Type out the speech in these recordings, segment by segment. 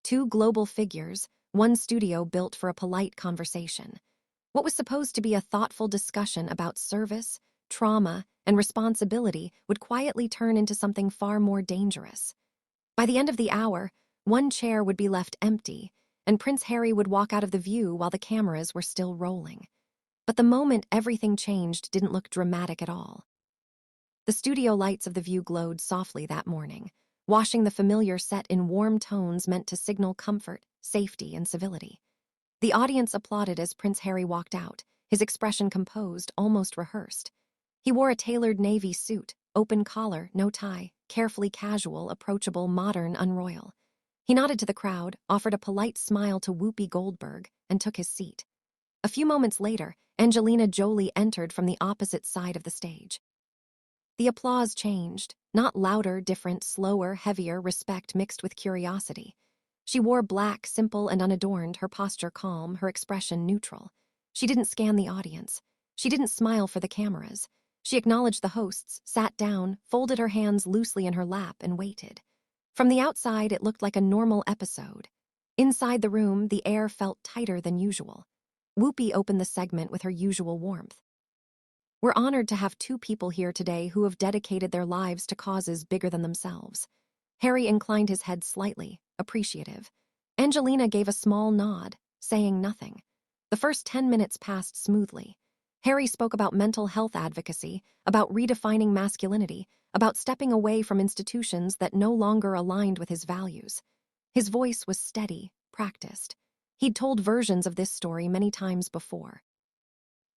Two global figures, one studio built for a polite conversation. What was supposed to be a thoughtful discussion about service, trauma, and responsibility would quietly turn into something far more dangerous. By the end of the hour, one chair would be left empty, and Prince Harry would walk out of the view while the cameras were still rolling. But the moment everything changed didn't look dramatic at all. The studio lights of the view glowed softly that morning, washing the familiar set in warm tones meant to signal comfort, safety, and civility. The audience applauded as Prince Harry walked out, his expression composed, almost rehearsed. He wore a tailored navy suit, open collar, no tie, carefully casual, approachable, modern, unroyal. He nodded to the crowd, offered a polite smile to Whoopi Goldberg, and took his seat. A few moments later, Angelina Jolie entered from the opposite side of the stage. The applause changed, not louder, different, slower, heavier, respect mixed with curiosity. She wore black, simple and unadorned, her posture calm, her expression neutral. She didn't scan the audience. She didn't smile for the cameras. She acknowledged the hosts, sat down, folded her hands loosely in her lap, and waited. From the outside, it looked like a normal episode. Inside the room, the air felt tighter than usual. Whoopi opened the segment with her usual warmth. "We're honored to have two people here today who have dedicated their lives to causes bigger than themselves." Harry inclined his head slightly, appreciative. Angelina gave a small nod, saying nothing. The first 10 minutes passed smoothly. Harry spoke about mental health advocacy, about redefining masculinity, about stepping away from institutions that no longer aligned with his values. His voice was steady, practiced. He'd told versions of this story many times before.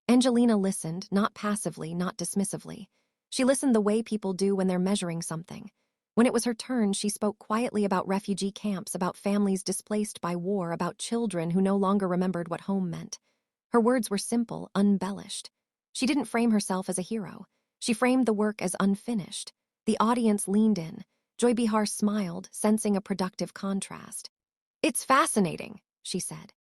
Angelina listened, not passively, not dismissively. She listened the way people do when they're measuring something. When it was her turn, she spoke quietly about refugee camps, about families displaced by war, about children who no longer remembered what home meant. Her words were simple, unembellished. She didn't frame herself as a hero. She framed the work as unfinished. The audience leaned in. Joy Behar smiled, sensing a productive contrast. "It's fascinating," she said.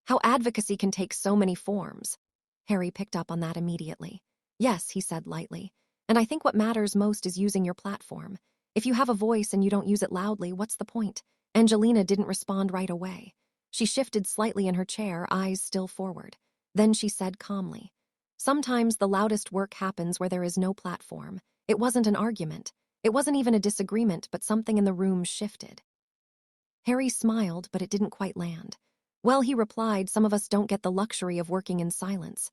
"How advocacy can take so many forms." Harry picked up on that immediately. "Yes," he said lightly, "and I think what matters most is using your platform. If you have a voice and you don't use it loudly, what's the point?" Angelina didn't respond right away. She shifted slightly in her chair, eyes still forward. Then she said calmly, "Sometimes the loudest work happens where there is no platform. It wasn't an argument. It wasn't even a disagreement, but something in the room shifted." Harry smiled, but it didn't quite land. "Well," he replied, "some of us don't get the luxury of working in silence."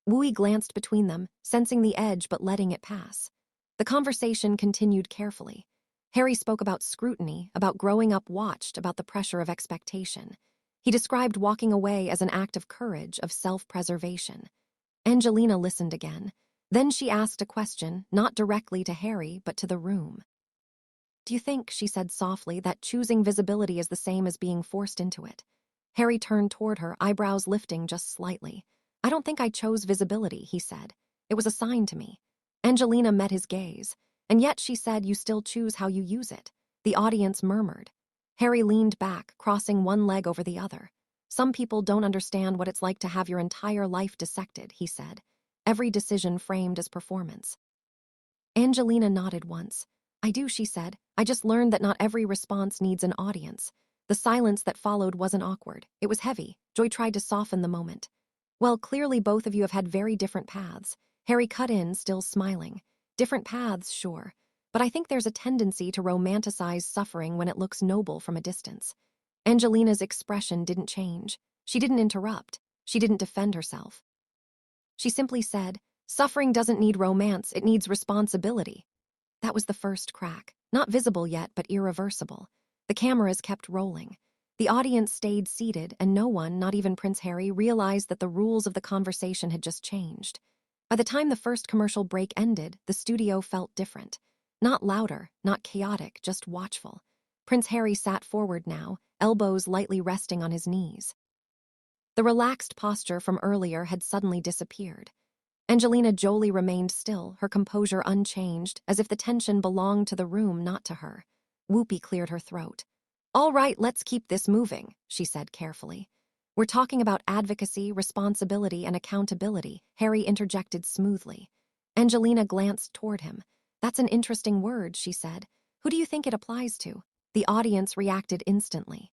Wooey glanced between them, sensing the edge but letting it pass. The conversation continued carefully. Harry spoke about scrutiny, about growing up watched, about the pressure of expectation. He described walking away as an act of courage, of self-preservation. Angelina listened again. Then she asked a question, not directly to Harry, but to the room. "Do you think," she said softly, "that choosing visibility is the same as being forced into it?" Harry turned toward her, eyebrows lifting just slightly. "I don't think I chose visibility," he said. "It was assigned to me." Angelina met his gaze. "And yet," she said, "you still choose how you use it." The audience murmured. Harry leaned back, crossing one leg over the other. "Some people don't understand what it's like to have your entire life dissected," he said. "Every decision framed as performance." Angelina nodded once. "I do," she said. "I just learned that not every response needs an audience." The silence that followed wasn't awkward. It was heavy. Joy tried to soften the moment. "Well, clearly both of you have had very different paths." Harry cut in, still smiling. "Different paths, sure. But I think there's a tendency to romanticize suffering when it looks noble from a distance." Angelina's expression didn't change. She didn't interrupt. She didn't defend herself. She simply said, "Suffering doesn't need romance, it needs responsibility." That was the first crack. Not visible yet, but irreversible. The cameras kept rolling. The audience stayed seated, and no one, not even Prince Harry, realized that the rules of the conversation had just changed. By the time the first commercial break ended, the studio felt different. Not louder, not chaotic, just watchful. Prince Harry sat forward now, elbows lightly resting on his knees. The relaxed posture from earlier had suddenly disappeared. Angelina Jolie remained still, her composure unchanged, as if the tension belonged to the room, not to her. Whoopi cleared her throat. "All right, let's keep this moving," she said carefully. "We're talking about advocacy, responsibility, and accountability," Harry interjected smoothly. Angelina glanced toward him. "That's an interesting word," she said. "Who do you think it applies to?" The audience reacted instantly.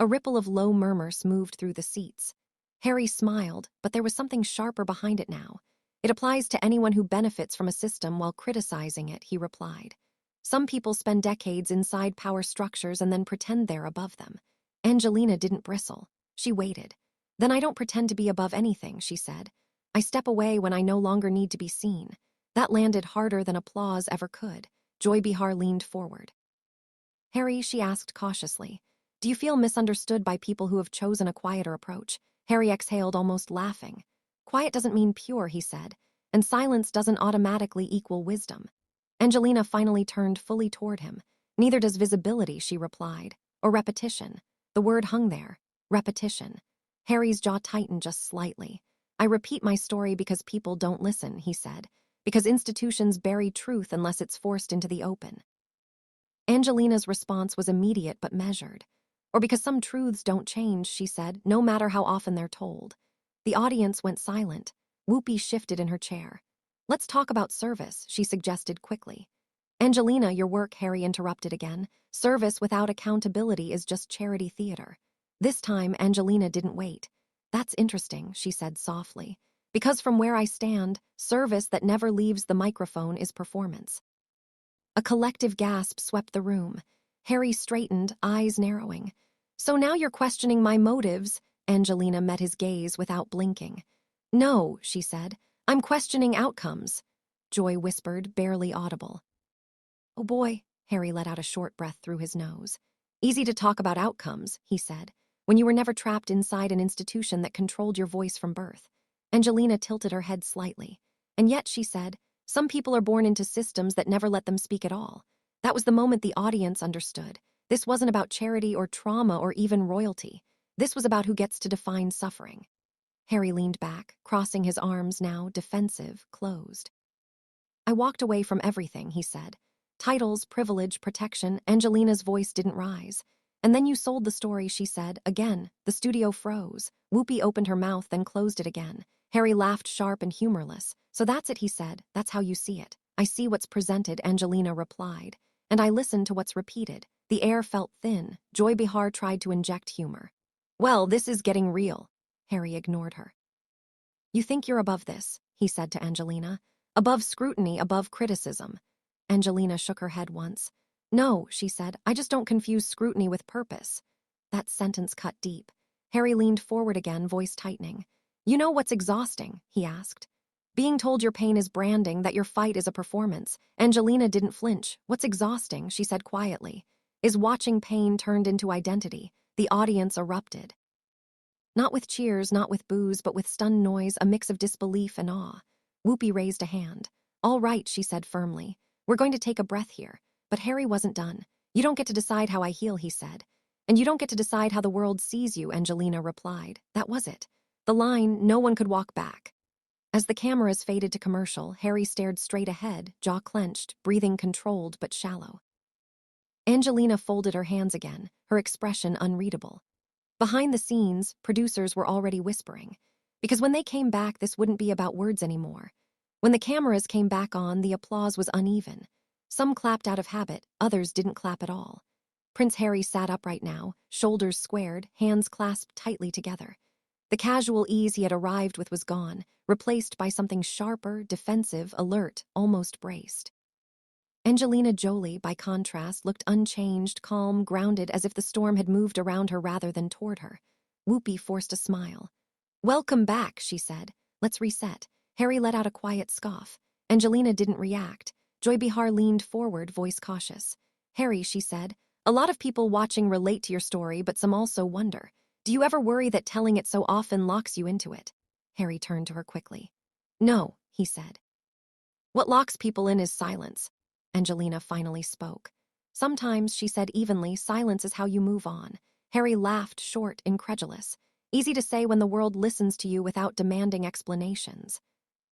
A ripple of low murmurs moved through the seats. Harry smiled, but there was something sharper behind it now. It applies to anyone who benefits from a system while criticizing it, he replied. Some people spend decades inside power structures and then pretend they're above them. Angelina didn't bristle. She waited. Then I don't pretend to be above anything, she said. I step away when I no longer need to be seen. That landed harder than applause ever could. Joy Behar leaned forward. Harry, she asked cautiously, do you feel misunderstood by people who have chosen a quieter approach? Harry exhaled, almost laughing. Quiet doesn't mean pure, he said, and silence doesn't automatically equal wisdom. Angelina finally turned fully toward him. Neither does visibility, she replied, or repetition. The word hung there. Repetition. Harry's jaw tightened just slightly. I repeat my story because people don't listen, he said, because institutions bury truth unless it's forced into the open. Angelina's response was immediate but measured. Or because some truths don't change, she said, no matter how often they're told. The audience went silent. Whoopi shifted in her chair. Let's talk about service, she suggested quickly. Angelina, your work, Harry interrupted again. Service without accountability is just charity theater. This time, Angelina didn't wait. That's interesting, she said softly. Because from where I stand, service that never leaves the microphone is performance. A collective gasp swept the room. Harry straightened, eyes narrowing. So now you're questioning my motives? Angelina met his gaze without blinking. No, she said. I'm questioning outcomes. Joy whispered, barely audible. Oh boy, Harry let out a short breath through his nose. Easy to talk about outcomes, he said, when you were never trapped inside an institution that controlled your voice from birth. Angelina tilted her head slightly. And yet, she said, some people are born into systems that never let them speak at all. That was the moment the audience understood. This wasn't about charity or trauma or even royalty. This was about who gets to define suffering. Harry leaned back, crossing his arms now, defensive, closed. I walked away from everything, he said. Titles, privilege, protection. Angelina's voice didn't rise. And then you sold the story, she said. Again, the studio froze. Whoopi opened her mouth, then closed it again. Harry laughed, sharp and humorless. So that's it, he said. That's how you see it. I see what's presented, Angelina replied. And I listen to what's repeated. The air felt thin. Joy Behar tried to inject humor. Well, this is getting real. Harry ignored her. You think you're above this, he said to Angelina. Above scrutiny, above criticism. Angelina shook her head once. No, she said, I just don't confuse scrutiny with purpose. That sentence cut deep. Harry leaned forward again, voice tightening. You know what's exhausting? He asked. Being told your pain is branding, that your fight is a performance. Angelina didn't flinch. What's exhausting, she said quietly, is watching pain turned into identity. The audience erupted. Not with cheers, not with boos, but with stunned noise, a mix of disbelief and awe. Whoopi raised a hand. All right, she said firmly. We're going to take a breath here. But Harry wasn't done. You don't get to decide how I heal, he said. And you don't get to decide how the world sees you, Angelina replied. That was it. The line, no one could walk back. As the cameras faded to commercial, Harry stared straight ahead, jaw clenched, breathing controlled but shallow. Angelina folded her hands again, her expression unreadable. Behind the scenes, producers were already whispering. Because when they came back, this wouldn't be about words anymore. When the cameras came back on, the applause was uneven. Some clapped out of habit, others didn't clap at all. Prince Harry sat upright now, shoulders squared, hands clasped tightly together. The casual ease he had arrived with was gone, replaced by something sharper, defensive, alert, almost braced. Angelina Jolie, by contrast, looked unchanged, calm, grounded, as if the storm had moved around her rather than toward her. Whoopi forced a smile. Welcome back, she said. Let's reset. Harry let out a quiet scoff. Angelina didn't react. Joy Behar leaned forward, voice cautious. Harry, she said, a lot of people watching relate to your story, but some also wonder. Do you ever worry that telling it so often locks you into it? Harry turned to her quickly. No, he said. What locks people in is silence. Angelina finally spoke. Sometimes, she said evenly, silence is how you move on. Harry laughed, short, incredulous. Easy to say when the world listens to you without demanding explanations.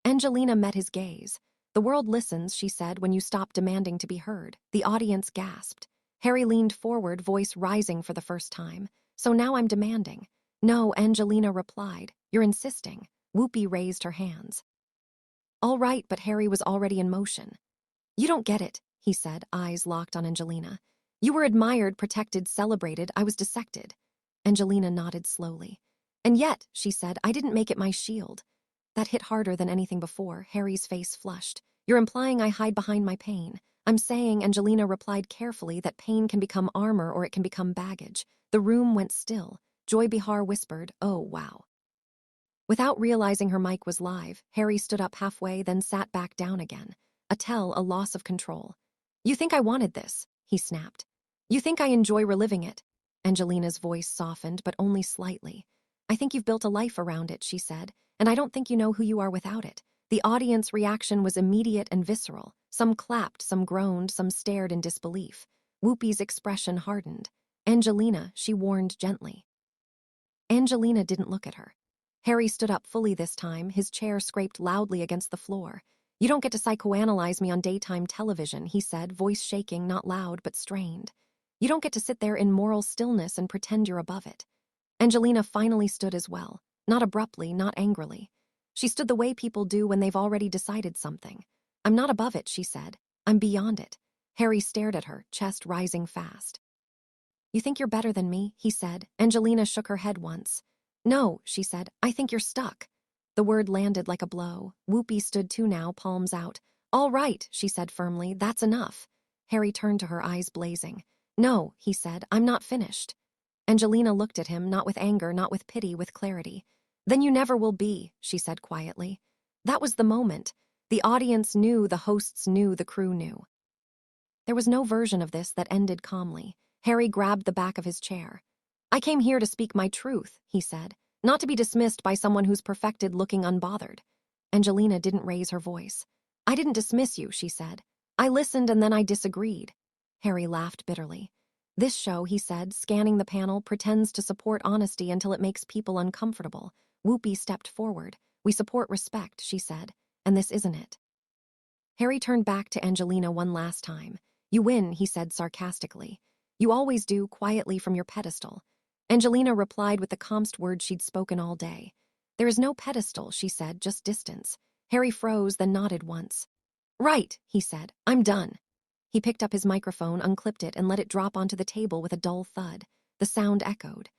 Angelina met his gaze. The world listens, she said, when you stop demanding to be heard. The audience gasped. Harry leaned forward, voice rising for the first time. So now I'm demanding. No, Angelina replied. You're insisting. Whoopi raised her hands. All right, but Harry was already in motion. You don't get it, he said, eyes locked on Angelina. You were admired, protected, celebrated. I was dissected. Angelina nodded slowly. And yet, she said, I didn't make it my shield. That hit harder than anything before. Harry's face flushed. You're implying I hide behind my pain. I'm saying, Angelina replied carefully, that pain can become armor or it can become baggage. The room went still. Joy Behar whispered, oh, wow. Without realizing her mic was live, Harry stood up halfway, then sat back down again. A loss of control. You think I wanted this? He snapped. You think I enjoy reliving it? Angelina's voice softened, but only slightly. I think you've built a life around it, she said, and I don't think you know who you are without it. The audience reaction was immediate and visceral. Some clapped, some groaned, some stared in disbelief. Whoopi's expression hardened. Angelina, she warned gently. Angelina didn't look at her. Harry stood up fully this time, his chair scraped loudly against the floor. You don't get to psychoanalyze me on daytime television, he said, voice shaking, not loud but strained. You don't get to sit there in moral stillness and pretend you're above it. Angelina finally stood as well, not abruptly, not angrily. She stood the way people do when they've already decided something. I'm not above it, she said. I'm beyond it. Harry stared at her, chest rising fast. You think you're better than me, he said. Angelina shook her head once. No, she said, I think you're stuck. The word landed like a blow. Whoopi stood too now, palms out. All right, she said firmly, that's enough. Harry turned to her, eyes blazing. No, he said, I'm not finished. Angelina looked at him, not with anger, not with pity, with clarity. Then you never will be, she said quietly. That was the moment. The audience knew, the hosts knew, the crew knew. There was no version of this that ended calmly. Harry grabbed the back of his chair. I came here to speak my truth, he said, not to be dismissed by someone who's perfected looking unbothered. Angelina didn't raise her voice. I didn't dismiss you, she said. I listened and then I disagreed. Harry laughed bitterly. This show, he said, scanning the panel, pretends to support honesty until it makes people uncomfortable. Whoopi stepped forward. We support respect, she said, and this isn't it. Harry turned back to Angelina one last time. You win, he said sarcastically. You always do, quietly from your pedestal. Angelina replied with the calmest words she'd spoken all day. There is no pedestal, she said, just distance. Harry froze, then nodded once. Right, he said, I'm done. He picked up his microphone, unclipped it, and let it drop onto the table with a dull thud. The sound echoed.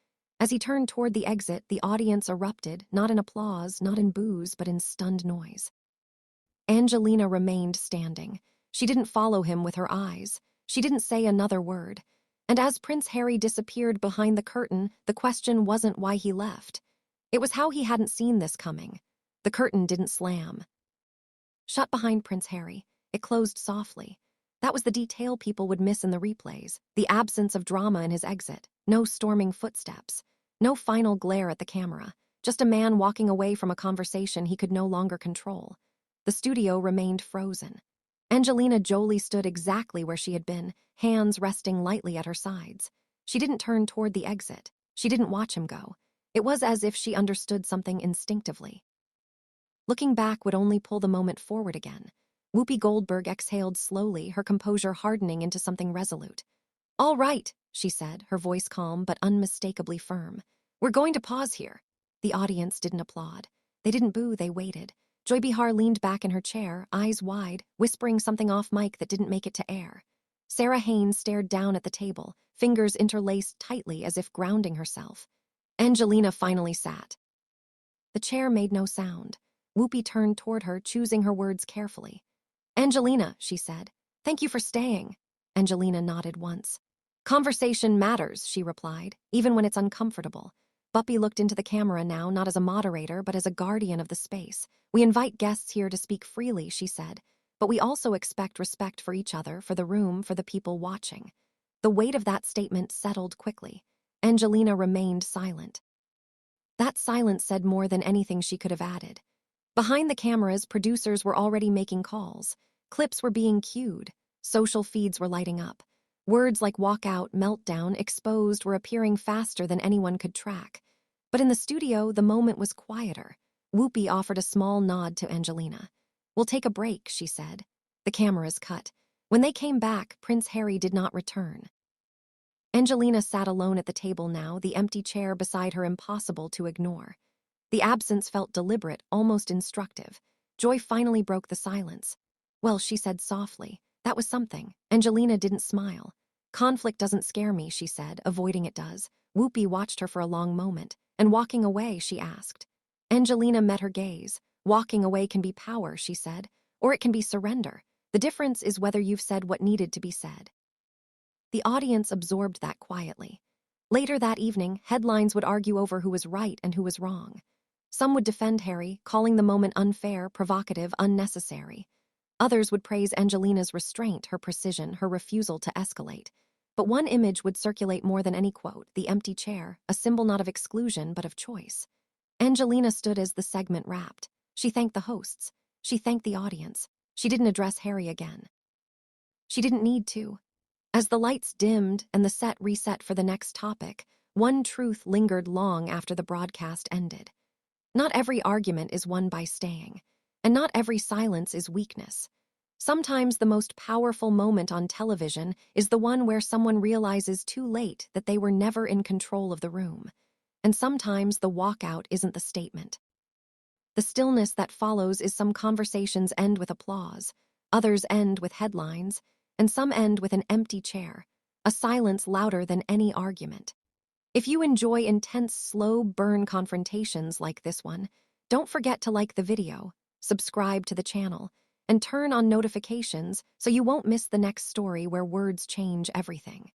As he turned toward the exit, the audience erupted, not in applause, not in boos, but in stunned noise. Angelina remained standing. She didn't follow him with her eyes. She didn't say another word. And as Prince Harry disappeared behind the curtain, the question wasn't why he left. It was how he hadn't seen this coming. The curtain didn't slam. Shut behind Prince Harry. It closed softly. That was the detail people would miss in the replays, the absence of drama in his exit, no storming footsteps, no final glare at the camera, just a man walking away from a conversation he could no longer control. The studio remained frozen. Angelina Jolie stood exactly where she had been, hands resting lightly at her sides. She didn't turn toward the exit. She didn't watch him go. It was as if she understood something instinctively. Looking back would only pull the moment forward again. Whoopi Goldberg exhaled slowly, her composure hardening into something resolute. All right, she said, her voice calm but unmistakably firm. We're going to pause here. The audience didn't applaud. They didn't boo, they waited. Joy Behar leaned back in her chair, eyes wide, whispering something off mic that didn't make it to air. Sarah Haynes stared down at the table, fingers interlaced tightly as if grounding herself. Angelina finally sat. The chair made no sound. Whoopi turned toward her, choosing her words carefully. Angelina, she said, thank you for staying. Angelina nodded once. Conversation matters, she replied, even when it's uncomfortable. Buppy looked into the camera now, not as a moderator, but as a guardian of the space. We invite guests here to speak freely, she said, but we also expect respect for each other, for the room, for the people watching. The weight of that statement settled quickly. Angelina remained silent. That silence said more than anything she could have added. Behind the cameras, producers were already making calls. Clips were being cued. Social feeds were lighting up. Words like walkout, meltdown, exposed were appearing faster than anyone could track. But in the studio, the moment was quieter. Whoopi offered a small nod to Angelina. We'll take a break, she said. The cameras cut. When they came back, Prince Harry did not return. Angelina sat alone at the table now, the empty chair beside her impossible to ignore. The absence felt deliberate, almost instructive. Joy finally broke the silence. Well, she said softly. That was something. Angelina didn't smile. Conflict doesn't scare me, she said. Avoiding it does. Whoopi watched her for a long moment, and walking away, she asked. Angelina met her gaze. Walking away can be power, she said, or it can be surrender. The difference is whether you've said what needed to be said. The audience absorbed that quietly. Later that evening, headlines would argue over who was right and who was wrong. Some would defend Harry, calling the moment unfair, provocative, unnecessary. Others would praise Angelina's restraint, her precision, her refusal to escalate. But one image would circulate more than any quote: the empty chair, a symbol not of exclusion but of choice. Angelina stood as the segment wrapped. She thanked the hosts. She thanked the audience. She didn't address Harry again. She didn't need to. As the lights dimmed and the set reset for the next topic, one truth lingered long after the broadcast ended. Not every argument is won by staying, and not every silence is weakness. Sometimes the most powerful moment on television is the one where someone realizes too late that they were never in control of the room. And sometimes the walkout isn't the statement. The stillness that follows is some conversations end with applause, others end with headlines, and some end with an empty chair, a silence louder than any argument. If you enjoy intense, slow burn confrontations like this one, don't forget to like the video, subscribe to the channel, and turn on notifications so you won't miss the next story where words change everything.